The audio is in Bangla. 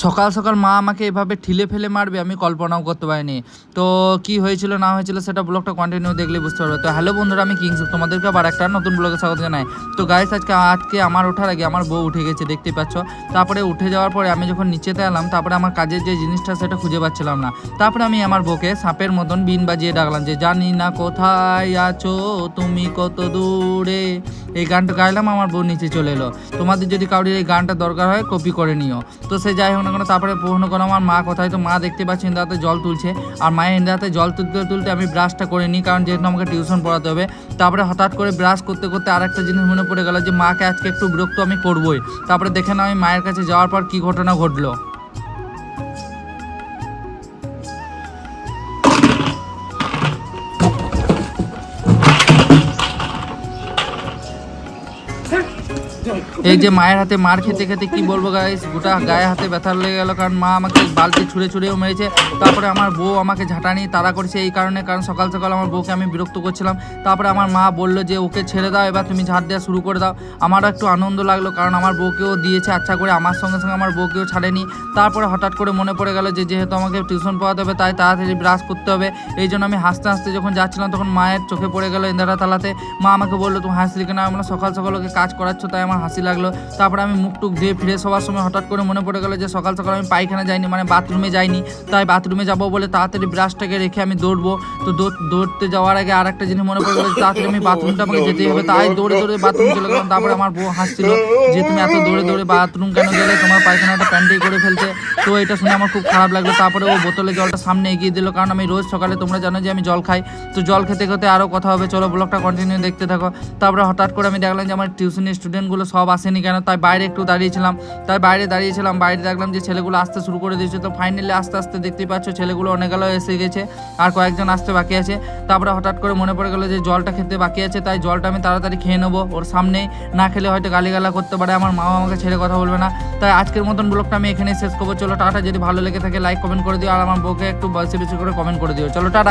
সকাল সকাল মা আমাকে এভাবে ঠিলে ফেলে মারবে আমি কল্পনাও করতে পারিনি। তো কি হয়েছিল না হয়েছিল সেটা ব্লগটা কন্টিনিউ দেখলে বুঝতে পারবে। তো হ্যালো বন্ধুরা, আমি কিংস, তোমাদেরকে আবার একটা নতুন ব্লগে স্বাগত জানাই। তো গাইস, আজকে আমার ওঠার আগে আমার বউ উঠে গেছে, দেখতে পাচ্ছ। তারপরে উঠে যাওয়ার পরে আমি যখন নিচেতে এলাম, তারপরে আমার কাজের যে জিনিসটা সেটা খুঁজে পাচ্ছিলাম না। তারপরে আমি আমার বউকে সাপের মতন বিন বাজিয়ে ডাকলাম যে জানি না কোথায় আছো তুমি, কত দূরে। এই গানটা গাইলাম, আমার বউ নিচে চলে এলো। তোমাদের যদি কাউরির এই গানটা দরকার হয় কপি করে নিও। তো সে যাই হোক না কেন, তারপরে প্রশ্ন করো আমার মা কোথায়। তো মা দেখতে পাচ্ছি ইন্দাতে জল তুলছে, আর মায়ের ইন্দাতে জল তুলতে তুলতে আমি ব্রাশটা করে নিই, কারণ যেহেতু আমাকে টিউশন পড়াতে হবে। তারপরে হঠাৎ করে ব্রাশ করতে করতে আরেকটা জিনিস মনে পড়ে গেল যে মাকে আজকে একটু বিরক্ত আমি করবোই। তারপরে দেখে না আমি মায়ের কাছে যাওয়ার পর কি ঘটনা ঘটলো। এই যে মায়ের হাতে মার খেতে খেতে কি বলবো গাইস, গোটা গায়ে হাতে ব্যথা লেগে গেল, কারণ মা আমাকে বালতি ছুঁড়েও মেরেছে। তারপরে আমার বউ আমাকে ঝাঁটানি তাড়া করেছে এই কারণে, কারণ সকাল সকাল আমার বউকে আমি বিরক্ত করছিলাম। তারপরে আমার মা বললো যে ওকে ছেড়ে দাও, এবার তুমি ঝাড় দেওয়া শুরু করে দাও। আমারও একটু আনন্দ লাগলো, কারণ আমার বউকেও দিয়েছে আচ্ছা করে, আমার সঙ্গে সঙ্গে আমার বউকেও ছাড়েনি। তারপরে হঠাৎ করে মনে পড়ে গেল যে যেহেতু আমাকে টিউশন পড়াতে হবে, তাই তাড়াতাড়ি ব্রাশ করতে হবে। এই জন্য আমি হাসতে হাসতে যখন যাচ্ছিলাম, তখন মায়ের চোখে পড়ে গেল ইন্দারা তালাতে। মা আমাকে বললো তুমি হাসলি কেন, আমি সকাল সকাল ওকে কাজ করাচ্ছ তাই আমার হাসি লাগলো। তারপরে আমি মুখ টুক ধুয়ে ফ্রেশ হওয়ার সময় হঠাৎ করে মনে পড়ে গেলো যে সকাল সকাল আমি পায়খানা যাইনি, মানে বাথরুমে যাইনি। তাই বাথরুমে যাবো বলে তাড়াতাড়ি ব্রাশটাকে রেখে আমি দৌড়বো। তো দৌড়তে যাওয়ার আগে আর একটা জিনিস মনে পড়ে গেলো, তাড়াতাড়ি আমি বাথরুমটা আমাকে যেতেই হবে। তাই দৌড়ে দৌড়ে বাথরুম চলে গেলাম। তারপরে আমার বউ হাসছিল যে তুমি এত দৌড়ে দৌড়ে বাথরুম কেন গেলে, তোমার পায়খানাটা প্যান্টেই করে ফেলছে। তো এটা শুনে আমার খুব খারাপ লাগলো। তারপরে ও বোতলে জলটা সামনে এগিয়ে দিল, কারণ আমি রোজ সকালে, তোমরা জানো যে আমি জল খাই। তো জল খেতে খেতে আরও কথা হবে, চলো ব্লগটা কন্টিনিউ দেখতে থাকো। তারপরে হঠাৎ করে আমি দেখলাম যে আমার টিউশনের স্টুডেন্টগুলো সব আসেনি কেন, তাই বাইরে একটু দাঁড়িয়েছিলাম। বাইরে দেখলাম যে ছেলেগুলো আসতে শুরু করে দিয়েছে। তো ফাইনালি আস্তে আস্তে দেখতেই পাচ্ছ ছেলেগুলো অনেকগুলো এসে গেছে, আর কয়েকজন আসতে বাকি আছে। তারপরে হঠাৎ করে মনে পড়ে গেলো যে জলটা খেতে বাকি আছে, তাই জলটা আমি তাড়াতাড়ি খেয়ে নেবো ওর সামনেই। না খেলে হয়তো গালিগালা করতে পারে, আমার মা আমাকে ছেড়ে কথা বলবে না। তাই আজকের মতন ব্লগটা আমি এখানেই শেষ করবো। চলো টাটা। যদি ভালো লেগে থাকে লাইক কমেন্ট করে দিও, আর আমার বউকে একটু বেশি বেশি করে কমেন্ট করে দিও। চলো টাটা।